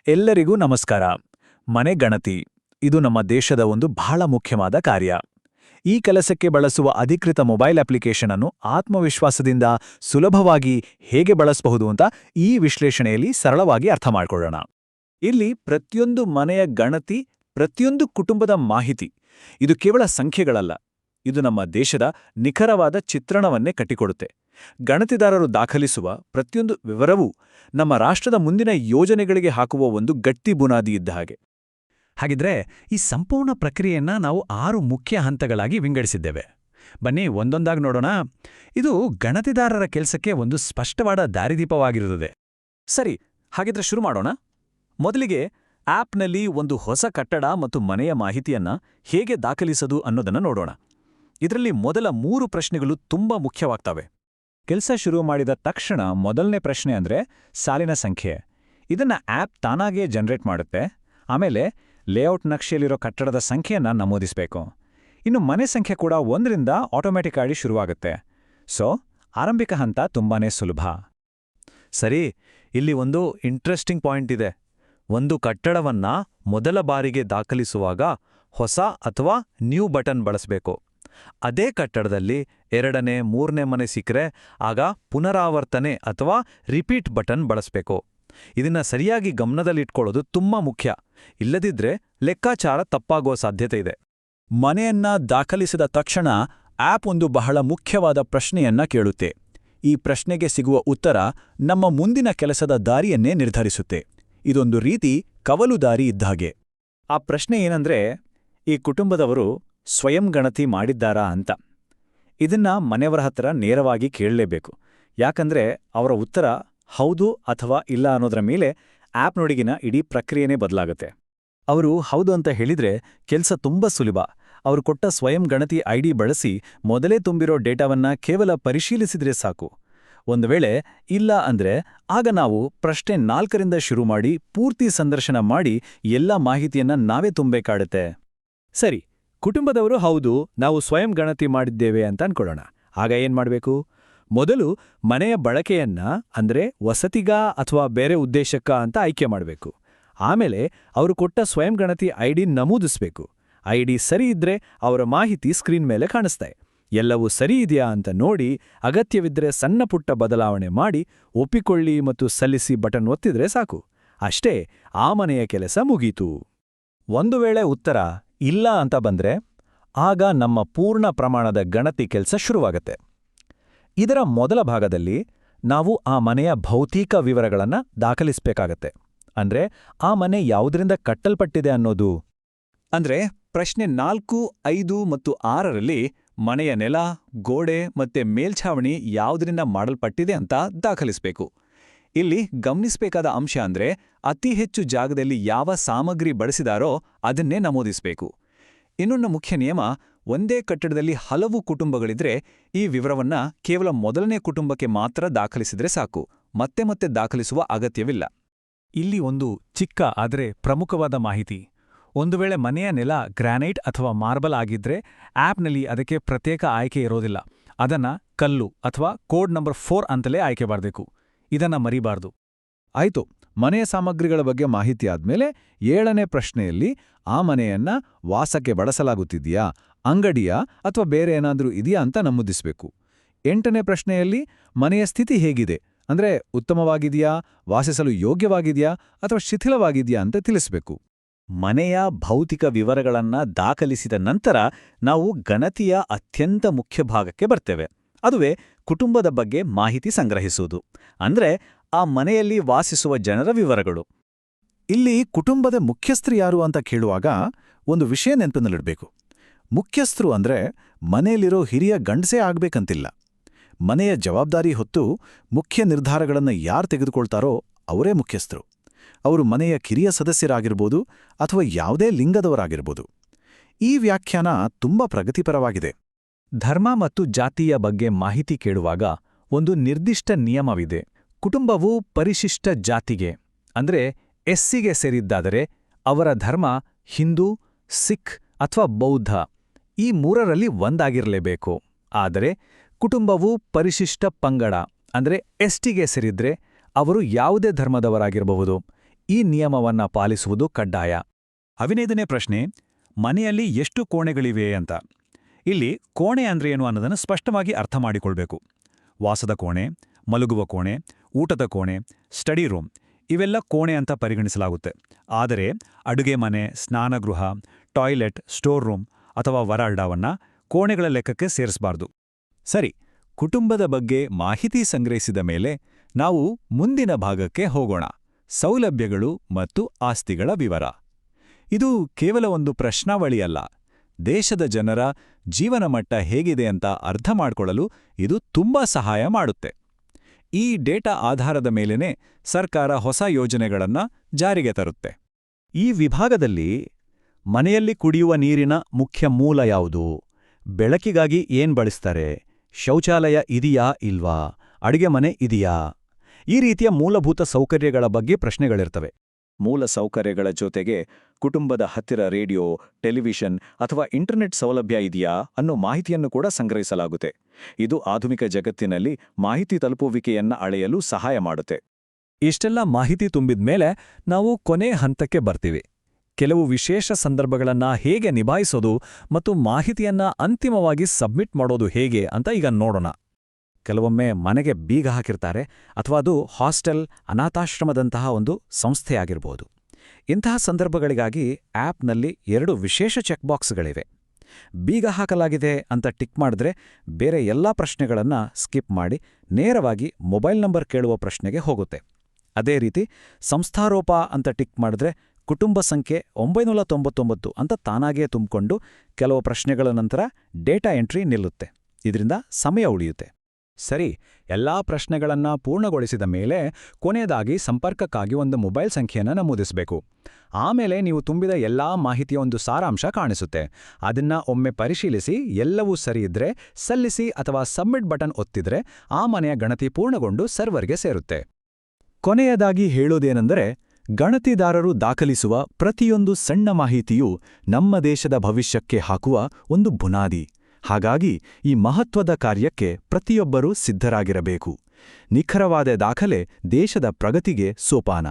ಎಲ್ಲರಿಗೂ ನಮಸ್ಕಾರ. ಮನೆ ಗಣತಿ ಇದು ನಮ್ಮ ದೇಶದ ಒಂದು ಬಹಳ ಮುಖ್ಯವಾದ ಕಾರ್ಯ. ಈ ಕೆಲಸಕ್ಕೆ ಬಳಸುವ ಅಧಿಕೃತ ಮೊಬೈಲ್ ಅಪ್ಲಿಕೇಶನ್ ಅನ್ನು ಆತ್ಮವಿಶ್ವಾಸದಿಂದ ಸುಲಭವಾಗಿ ಹೇಗೆ ಬಳಸಬಹುದು ಅಂತ ಈ ವಿಶ್ಲೇಷಣೆಯಲ್ಲಿ ಸರಳವಾಗಿ ಅರ್ಥ ಮಾಡಿಕೊಳ್ಳೋಣ. ಇಲ್ಲಿ ಪ್ರತಿಯೊಂದು ಮನೆಯ ಗಣತಿ, ಪ್ರತಿಯೊಂದು ಕುಟುಂಬದ ಮಾಹಿತಿ, ಇದು ಕೇವಲ ಸಂಖ್ಯೆಗಳಲ್ಲ, ಇದು ನಮ್ಮ ದೇಶದ ನಿಖರವಾದ ಚಿತ್ರಣವನ್ನೇ ಕಟ್ಟಿಕೊಡುತ್ತೆ. ಗಣತಿದಾರರು ದಾಖಲಿಸುವ ಪ್ರತಿಯೊಂದು ವಿವರವೂ ನಮ್ಮ ರಾಷ್ಟ್ರದ ಮುಂದಿನ ಯೋಜನೆಗಳಿಗೆ ಹಾಕುವ ಒಂದು ಗಟ್ಟಿ ಬುನಾದಿ ಇದ್ದ ಹಾಗೆ. ಹಾಗಿದ್ರೆ ಈ ಸಂಪೂರ್ಣ ಪ್ರಕ್ರಿಯೆಯನ್ನ ನಾವು 6 ಮುಖ್ಯ ಹಂತಗಳಾಗಿ ವಿಂಗಡಿಸಿದ್ದೇವೆ. ಬನ್ನಿ ಒಂದೊಂದಾಗಿ ನೋಡೋಣ. ಇದು ಗಣತಿದಾರರ ಕೆಲಸಕ್ಕೆ ಒಂದು ಸ್ಪಷ್ಟವಾದ ದಾರಿದೀಪವಾಗಿರುತ್ತದೆ. ಸರಿ, ಹಾಗಿದ್ರೆ ಶುರು ಮಾಡೋಣ. ಮೊದಲಿಗೆ ಆಪ್ನಲ್ಲಿ ಒಂದು ಹೊಸ ಕಟ್ಟಡ ಮತ್ತು ಮನೆಯ ಮಾಹಿತಿಯನ್ನ ಹೇಗೆ ದಾಖಲಿಸೋದು ಅನ್ನೋದನ್ನು ನೋಡೋಣ. ಇದರಲ್ಲಿ ಮೊದಲ 3 ಪ್ರಶ್ನೆಗಳು ತುಂಬಾ ಮುಖ್ಯವಾಗ್ತವೆ. ಕೆಲಸ ಶುರು ಮಾಡಿದ ತಕ್ಷಣ ಮೊದಲನೇ ಪ್ರಶ್ನೆ ಅಂದ್ರೆ ಸಾಲಿನ ಸಂಖ್ಯೆ. ಇದನ್ನ ಆಪ್ ತಾನಾಗೇ ಜನರೇಟ್ ಮಾಡುತ್ತೆ. ಆಮೇಲೆ ಲೇಔಟ್ ನಕ್ಷೆಯಲ್ಲಿರೋ ಕಟ್ಟಡದ ಸಂಖ್ಯೆಯನ್ನ ನಮೂದಿಸಬೇಕು. ಇನ್ನು ಮನೆ ಸಂಖ್ಯೆ ಕೂಡ 1ರಿಂದ ಆಟೋಮ್ಯಾಟಿಕ್ ಆಗಿ ಶುರುವಾಗುತ್ತೆ. ಸೊ ಆರಂಭಿಕ ಹಂತ ತುಂಬಾನೇ ಸುಲಭ. ಸರಿ, ಇಲ್ಲಿ ಒಂದು ಇಂಟ್ರೆಸ್ಟಿಂಗ್ ಪಾಯಿಂಟ್ ಇದೆ. ಒಂದು ಕಟ್ಟಡವನ್ನ ಮೊದಲ ಬಾರಿಗೆ ದಾಖಲಿಸುವಾಗ ಹೊಸ ಅಥವಾ ನ್ಯೂ ಬಟನ್ ಬಳಸಬೇಕು. ಅದೇ ಕಟ್ಟಡದಲ್ಲಿ 2ನೇ 3ನೇ ಮನೆ ಸಿಕ್ಕರೆ ಆಗ ಪುನರಾವರ್ತನೆ ಅಥವಾ ರಿಪೀಟ್ ಬಟನ್ ಬಳಸಬೇಕು. ಇದನ್ನ ಸರಿಯಾಗಿ ಗಮನದಲ್ಲಿಟ್ಕೊಳ್ಳೋದು ತುಂಬಾ ಮುಖ್ಯ. ಇಲ್ಲದಿದ್ರೆ ಲೆಕ್ಕಾಚಾರ ತಪ್ಪಾಗೋ ಸಾಧ್ಯತೆ ಇದೆ. ಮನೆಯನ್ನ ದಾಖಲಿಸಿದ ತಕ್ಷಣ ಆಪ್ ಒಂದು ಬಹಳ ಮುಖ್ಯವಾದ ಪ್ರಶ್ನೆಯನ್ನ ಕೇಳುತ್ತೆ. ಈ ಪ್ರಶ್ನೆಗೆ ಸಿಗುವ ಉತ್ತರ ನಮ್ಮ ಮುಂದಿನ ಕೆಲಸದ ದಾರಿಯನ್ನೇ ನಿರ್ಧರಿಸುತ್ತೆ. ಇದೊಂದು ರೀತಿ ಕವಲು ದಾರಿ ಇದ್ದಾಗೆ. ಆ ಪ್ರಶ್ನೆ ಏನಂದ್ರೆ, ಈ ಕುಟುಂಬದವರು ಸ್ವಯಂ ಗಣತಿ ಮಾಡಿದ್ದಾರಾ ಅಂತ. ಇದನ್ನ ಮನೆಯವರ ಹತ್ರ ನೇರವಾಗಿ ಕೇಳಲೇಬೇಕು. ಯಾಕಂದ್ರೆ ಅವರ ಉತ್ತರ ಹೌದು ಅಥವಾ ಇಲ್ಲ ಅನ್ನೋದರ ಮೇಲೆ ಆಪ್ನೊಳಗಿನ ಇಡೀ ಪ್ರಕ್ರಿಯೆನೇ ಬದಲಾಗುತ್ತೆ. ಅವರು ಹೌದು ಅಂತ ಹೇಳಿದ್ರೆ ಕೆಲಸ ತುಂಬಾ ಸುಲಭ. ಅವರು ಕೊಟ್ಟ ಸ್ವಯಂ ಗಣತಿ ಐಡಿ ಬಳಸಿ ಮೊದಲೇ ತುಂಬಿರೋ ಡೇಟಾವನ್ನ ಕೇವಲ ಪರಿಶೀಲಿಸಿದ್ರೆ ಸಾಕು. ಒಂದು ವೇಳೆ ಇಲ್ಲ ಅಂದ್ರೆ ಆಗ ನಾವು ಪ್ರಶ್ನೆ 4ರಿಂದ ಶುರು ಮಾಡಿ ಪೂರ್ತಿ ಸಂದರ್ಶನ ಮಾಡಿ ಎಲ್ಲ ಮಾಹಿತಿಯನ್ನ ನಾವೇ ತುಂಬಬೇಕಾಡುತ್ತೆ. ಸರಿ, ಕುಟುಂಬದವರು ಹೌದು, ನಾವು ಸ್ವಯಂ ಗಣತಿ ಮಾಡಿದ್ದೇವೆ ಅಂತ ಅನ್ಕೊಳ್ಳೋಣ. ಆಗ ಏನ್ ಮಾಡ್ಬೇಕು? ಮೊದಲು ಮನೆಯ ಬಳಕೆಯನ್ನ ಅಂದ್ರೆ ವಸತಿಗಾ ಅಥವಾ ಬೇರೆ ಉದ್ದೇಶಕ್ಕ ಅಂತ ಆಯ್ಕೆ ಮಾಡಬೇಕು. ಆಮೇಲೆ ಅವರು ಕೊಟ್ಟ ಸ್ವಯಂ ಗಣತಿ ಐಡಿ ನಮೂದಿಸಬೇಕು. ಐಡಿ ಸರಿ ಇದ್ರೆ ಅವರ ಮಾಹಿತಿ ಸ್ಕ್ರೀನ್ ಮೇಲೆ ಕಾಣಿಸ್ತೆ. ಎಲ್ಲವೂ ಸರಿ ಇದೆಯಾ ಅಂತ ನೋಡಿ ಅಗತ್ಯವಿದ್ರೆ ಸಣ್ಣ ಪುಟ್ಟ ಬದಲಾವಣೆ ಮಾಡಿ ಒಪ್ಪಿಕೊಳ್ಳಿ ಮತ್ತು ಸಲ್ಲಿಸಿ ಬಟನ್ ಒತ್ತಿದ್ರೆ ಸಾಕು. ಅಷ್ಟೇ, ಆ ಮನೆಯ ಕೆಲಸ ಮುಗೀತು. ಒಂದು ವೇಳೆ ಉತ್ತರ ಇಲ್ಲ ಅಂತ ಬಂದ್ರೆ ಆಗ ನಮ್ಮ ಪೂರ್ಣ ಪ್ರಮಾಣದ ಗಣತಿ ಕೆಲಸ ಶುರುವಾಗತ್ತೆ. ಇದರ ಮೊದಲ ಭಾಗದಲ್ಲಿ ನಾವು ಆ ಮನೆಯ ಭೌತಿಕ ವಿವರಗಳನ್ನ ದಾಖಲಿಸಬೇಕಾಗತ್ತೆ. ಅಂದ್ರೆ ಆ ಮನೆ ಯಾವುದರಿಂದ ಕಟ್ಟಲ್ಪಟ್ಟಿದೆ ಅನ್ನೋದು. ಅಂದ್ರೆ ಪ್ರಶ್ನೆ 4, 5 ಮತ್ತು 6ರಲ್ಲಿ ಮನೆಯ ನೆಲ, ಗೋಡೆ ಮತ್ತೆ ಮೇಲ್ಛಾವಣಿ ಯಾವುದರಿಂದ ಮಾಡಲ್ಪಟ್ಟಿದೆ ಅಂತ ದಾಖಲಿಸಬೇಕು. ಇಲ್ಲಿ ಗಮನಿಸಬೇಕಾದ ಅಂಶ ಅಂದ್ರೆ ಅತಿ ಹೆಚ್ಚು ಜಾಗದಲ್ಲಿ ಯಾವ ಸಾಮಗ್ರಿ ಬಳಸಿದಾರೋ ಅದನ್ನೇ ನಮೂದಿಸಬೇಕು. ಇನ್ನೊಂದು ಮುಖ್ಯ ನಿಯಮ, ಒಂದೇ ಕಟ್ಟಡದಲ್ಲಿ ಹಲವು ಕುಟುಂಬಗಳಿದ್ರೆ ಈ ವಿವರವನ್ನ ಕೇವಲ ಮೊದಲನೇ ಕುಟುಂಬಕ್ಕೆ ಮಾತ್ರ ದಾಖಲಿಸಿದ್ರೆ ಸಾಕು. ಮತ್ತೆ ಮತ್ತೆ ದಾಖಲಿಸುವ ಅಗತ್ಯವಿಲ್ಲ. ಇಲ್ಲಿ ಒಂದು ಚಿಕ್ಕ ಆದರೆ ಪ್ರಮುಖವಾದ ಮಾಹಿತಿ. ಒಂದು ವೇಳೆ ಮನೆಯ ನೆಲ ಗ್ರಾನೈಟ್ ಅಥವಾ ಮಾರ್ಬಲ್ ಆಗಿದ್ರೆ ಆಪ್ನಲ್ಲಿ ಅದಕ್ಕೆ ಪ್ರತ್ಯೇಕ ಆಯ್ಕೆ ಇರೋದಿಲ್ಲ. ಅದನ್ನ ಕಲ್ಲು ಅಥವಾ ಕೋಡ್ ನಂಬರ್ 4 ಅಂತಲೇ ಆಯ್ಕೆ ಮಾಡಬೇಕು. ಇದನ್ನ ಮರಿಬಾರ್ದು. ಆಯ್ತು, ಮನೆಯ ಸಾಮಗ್ರಿಗಳ ಬಗ್ಗೆ ಮಾಹಿತಿ ಆದ್ಮೇಲೆ 7ನೇ ಪ್ರಶ್ನೆಯಲ್ಲಿ ಆ ಮನೆಯನ್ನ ವಾಸಕ್ಕೆ ಬಳಸಲಾಗುತ್ತಿದೆಯಾ, ಅಂಗಡಿಯಾ ಅಥವಾ ಬೇರೆ ಏನಾದ್ರೂ ಇದೆಯಾ ಅಂತ ನಮೂದಿಸಬೇಕು. 8ನೇ ಪ್ರಶ್ನೆಯಲ್ಲಿ ಮನೆಯ ಸ್ಥಿತಿ ಹೇಗಿದೆ, ಅಂದ್ರೆ ಉತ್ತಮವಾಗಿದೆಯಾ, ವಾಸಿಸಲು ಯೋಗ್ಯವಾಗಿದೆಯಾ ಅಥವಾ ಶಿಥಿಲವಾಗಿದೆಯಾ ಅಂತ ತಿಳಿಸಬೇಕು. ಮನೆಯ ಭೌತಿಕ ವಿವರಗಳನ್ನ ದಾಖಲಿಸಿದ ನಂತರ ನಾವು ಗಣತಿಯ ಅತ್ಯಂತ ಮುಖ್ಯ ಭಾಗಕ್ಕೆ ಬರ್ತೇವೆ. ಅದುವೇ ಕುಟುಂಬದ ಬಗ್ಗೆ ಮಾಹಿತಿ ಸಂಗ್ರಹಿಸುವುದು. ಅಂದ್ರೆ ಆ ಮನೆಯಲ್ಲಿ ವಾಸಿಸುವ ಜನರ ವಿವರಗಳು. ಇಲ್ಲಿ ಕುಟುಂಬದ ಮುಖ್ಯಸ್ಥರು ಯಾರು ಅಂತ ಕೇಳುವಾಗ ಒಂದು ವಿಷಯ ನೆನಪಿನಲ್ಲಿಡಬೇಕು. ಮುಖ್ಯಸ್ಥರು ಅಂದ್ರೆ ಮನೆಯಲ್ಲಿರೋ ಹಿರಿಯ ಗಂಡಸೇ ಆಗ್ಬೇಕಂತಿಲ್ಲ. ಮನೆಯ ಜವಾಬ್ದಾರಿ ಹೊತ್ತು ಮುಖ್ಯ ನಿರ್ಧಾರಗಳನ್ನು ಯಾರು ತೆಗೆದುಕೊಳ್ತಾರೋ ಅವರೇ ಮುಖ್ಯಸ್ಥರು. ಅವರು ಮನೆಯ ಕಿರಿಯ ಸದಸ್ಯರಾಗಿರ್ಬೋದು ಅಥವಾ ಯಾವುದೇ ಲಿಂಗದವರಾಗಿರ್ಬೋದು. ಈ ವ್ಯಾಖ್ಯಾನ ತುಂಬಾ ಪ್ರಗತಿಪರವಾಗಿದೆ. ಧರ್ಮ ಮತ್ತು ಜಾತಿಯ ಬಗ್ಗೆ ಮಾಹಿತಿ ಕೇಳುವಾಗ ಒಂದು ನಿರ್ದಿಷ್ಟ ನಿಯಮವಿದೆ. ಕುಟುಂಬವು ಪರಿಶಿಷ್ಟ ಜಾತಿಗೆ ಅಂದ್ರೆ ಎಸ್ಸಿಗೆ ಸೇರಿದ್ದಾದರೆ ಅವರ ಧರ್ಮ ಹಿಂದೂ, ಸಿಖ್ ಅಥವಾ ಬೌದ್ಧ ಈ 3ರಲ್ಲಿ ಒಂದಾಗಿರಲೇಬೇಕು. ಆದರೆ ಕುಟುಂಬವು ಪರಿಶಿಷ್ಟ ಪಂಗಡ ಅಂದ್ರೆ ಎಸ್ಟಿಗೆ ಸೇರಿದ್ರೆ ಅವರು ಯಾವುದೇ ಧರ್ಮದವರಾಗಿರಬಹುದು. ಈ ನಿಯಮವನ್ನ ಪಾಲಿಸುವುದು ಕಡ್ಡಾಯ. 15ನೇ ಪ್ರಶ್ನೆ, ಮನೆಯಲ್ಲಿ ಎಷ್ಟು ಕೋಣೆಗಳಿವೆ ಅಂತ. ಇಲ್ಲಿ ಕೋಣೆ ಅಂದ್ರೆ ಏನು ಅನ್ನೋದನ್ನು ಸ್ಪಷ್ಟವಾಗಿ ಅರ್ಥ ಮಾಡಿಕೊಳ್ಬೇಕು. ವಾಸದ ಕೋಣೆ, ಮಲಗುವ ಕೋಣೆ, ಊಟದ ಕೋಣೆ, ಸ್ಟಡಿ ರೂಮ್ ಇವೆಲ್ಲ ಕೋಣೆ ಅಂತ ಪರಿಗಣಿಸಲಾಗುತ್ತೆ. ಆದರೆ ಅಡುಗೆ ಮನೆ, ಸ್ನಾನಗೃಹ, ಟಾಯ್ಲೆಟ್, ಸ್ಟೋರ್ ರೂಮ್ ಅಥವಾ ವರಾಂಡವನ್ನ ಕೋಣೆಗಳ ಲೆಕ್ಕಕ್ಕೆ ಸೇರಿಸಬಾರ್ದು. ಸರಿ, ಕುಟುಂಬದ ಬಗ್ಗೆ ಮಾಹಿತಿ ಸಂಗ್ರಹಿಸಿದ ಮೇಲೆ ನಾವು ಮುಂದಿನ ಭಾಗಕ್ಕೆ ಹೋಗೋಣ. ಸೌಲಭ್ಯಗಳು ಮತ್ತು ಆಸ್ತಿಗಳ ವಿವರ. ಇದು ಕೇವಲ ಒಂದು ಪ್ರಶ್ನಾವಳಿಯಲ್ಲ. ದೇಶದ ಜನರ ಜೀವನ ಮಟ್ಟ ಹೇಗಿದೆ ಅಂತ ಅರ್ಥ ಮಾಡ್ಕೊಳ್ಳಲು ಇದು ತುಂಬಾ ಸಹಾಯ ಮಾಡುತ್ತೆ. ಈ ಡೇಟಾ ಆಧಾರದ ಮೇಲೆನೇ ಸರ್ಕಾರ ಹೊಸ ಯೋಜನೆಗಳನ್ನ ಜಾರಿಗೆ ತರುತ್ತೆ. ಈ ವಿಭಾಗದಲ್ಲಿ ಮನೆಯಲ್ಲಿ ಕುಡಿಯುವ ನೀರಿನ ಮುಖ್ಯ ಮೂಲ ಯಾವುದು, ಬೆಳಕಿಗಾಗಿ ಏನ್ ಬಳಸ್ತಾರೆ, ಶೌಚಾಲಯ ಇದೆಯಾ ಇಲ್ವಾ, ಅಡುಗೆ ಮನೆ ಇದೆಯಾ, ಈ ರೀತಿಯ ಮೂಲಭೂತ ಸೌಕರ್ಯಗಳ ಬಗ್ಗೆ ಪ್ರಶ್ನೆಗಳಿರ್ತವೆ. ಮೂಲ ಸೌಕರ್ಯಗಳ ಜೊತೆಗೆ ಕುಟುಂಬದ ಹತ್ತಿರ ರೇಡಿಯೋ, ಟೆಲಿವಿಷನ್ ಅಥವಾ ಇಂಟರ್ನೆಟ್ ಸೌಲಭ್ಯ ಇದೆಯಾ ಅನ್ನೋ ಮಾಹಿತಿಯನ್ನು ಕೂಡ ಸಂಗ್ರಹಿಸಲಾಗುತ್ತೆ. ಇದು ಆಧುನಿಕ ಜಗತ್ತಿನಲ್ಲಿ ಮಾಹಿತಿ ತಲುಪುವಿಕೆಯನ್ನ ಅಳೆಯಲು ಸಹಾಯ ಮಾಡುತ್ತೆ. ಇಷ್ಟೆಲ್ಲ ಮಾಹಿತಿ ತುಂಬಿದ್ಮೇಲೆ ನಾವು ಕೊನೆ ಹಂತಕ್ಕೆ ಬರ್ತೀವಿ. ಕೆಲವು ವಿಶೇಷ ಸಂದರ್ಭಗಳನ್ನ ಹೇಗೆ ನಿಭಾಯಿಸೋದು ಮತ್ತು ಮಾಹಿತಿಯನ್ನ ಅಂತಿಮವಾಗಿ ಸಬ್ಮಿಟ್ ಮಾಡೋದು ಹೇಗೆ ಅಂತ ಈಗ ನೋಡೋಣ. ಕೆಲವೊಮ್ಮೆ ಮನೆಗೆ ಬೀಗ ಹಾಕಿರ್ತಾರೆ, ಅಥವಾ ಅದು ಹಾಸ್ಟೆಲ್, ಅನಾಥಾಶ್ರಮದಂತಹ ಒಂದು ಸಂಸ್ಥೆಯಾಗಿರ್ಬೋದು. ಇಂತಹ ಸಂದರ್ಭಗಳಿಗಾಗಿ ಆ್ಯಪ್ನಲ್ಲಿ 2 ವಿಶೇಷ ಚೆಕ್ಬಾಕ್ಸ್ಗಳಿವೆ. ಬೀಗ ಹಾಕಲಾಗಿದೆ ಅಂತ ಟಿಕ್ ಮಾಡಿದ್ರೆ ಬೇರೆ ಎಲ್ಲ ಪ್ರಶ್ನೆಗಳನ್ನು ಸ್ಕಿಪ್ ಮಾಡಿ ನೇರವಾಗಿ ಮೊಬೈಲ್ ನಂಬರ್ ಕೇಳುವ ಪ್ರಶ್ನೆಗೆ ಹೋಗುತ್ತೆ. ಅದೇ ರೀತಿ ಸಂಸ್ಥಾರೋಪ ಅಂತ ಟಿಕ್ ಮಾಡಿದ್ರೆ ಕುಟುಂಬ ಸಂಖ್ಯೆ 999 ಅಂತ ತಾನಾಗೇ ತುಂಬಿಕೊಂಡು ಕೆಲವು ಪ್ರಶ್ನೆಗಳ ನಂತರ ಡೇಟಾ ಎಂಟ್ರಿ ನಿಲ್ಲುತ್ತೆ. ಇದರಿಂದ ಸಮಯ ಉಳಿಯುತ್ತೆ. ಸರಿ, ಎಲ್ಲಾ ಪ್ರಶ್ನೆಗಳನ್ನ ಪೂರ್ಣಗೊಳಿಸಿದ ಮೇಲೆ ಕೊನೆಯದಾಗಿ ಸಂಪರ್ಕಕ್ಕಾಗಿ ಒಂದು ಮೊಬೈಲ್ ಸಂಖ್ಯೆಯನ್ನು ನಮೂದಿಸಬೇಕು. ಆಮೇಲೆ ನೀವು ತುಂಬಿದ ಎಲ್ಲಾ ಮಾಹಿತಿಯ ಒಂದು ಸಾರಾಂಶ ಕಾಣಿಸುತ್ತೆ. ಅದನ್ನ ಒಮ್ಮೆ ಪರಿಶೀಲಿಸಿ ಎಲ್ಲವೂ ಸರಿ ಇದ್ರೆ ಸಲ್ಲಿಸಿ ಅಥವಾ ಸಬ್ಮಿಟ್ ಬಟನ್ ಒತ್ತಿದ್ರೆ ಆ ಮನೆಯ ಗಣತಿ ಪೂರ್ಣಗೊಂಡು ಸರ್ವರ್ಗೆ ಸೇರುತ್ತೆ. ಕೊನೆಯದಾಗಿ ಹೇಳೋದೇನೆಂದರೆ, ಗಣತಿದಾರರು ದಾಖಲಿಸುವ ಪ್ರತಿಯೊಂದು ಸಣ್ಣ ಮಾಹಿತಿಯೂ ನಮ್ಮ ದೇಶದ ಭವಿಷ್ಯಕ್ಕೆ ಹಾಕುವ ಒಂದು ಬುನಾದಿ. ಹಾಗಾಗಿ ಈ ಮಹತ್ವದ ಕಾರ್ಯಕ್ಕೆ ಪ್ರತಿಯೊಬ್ಬರೂ ಸಿದ್ಧರಾಗಿರಬೇಕು. ನಿಖರವಾದ ದಾಖಲೆ ದೇಶದ ಪ್ರಗತಿಗೆ ಸೋಪಾನ.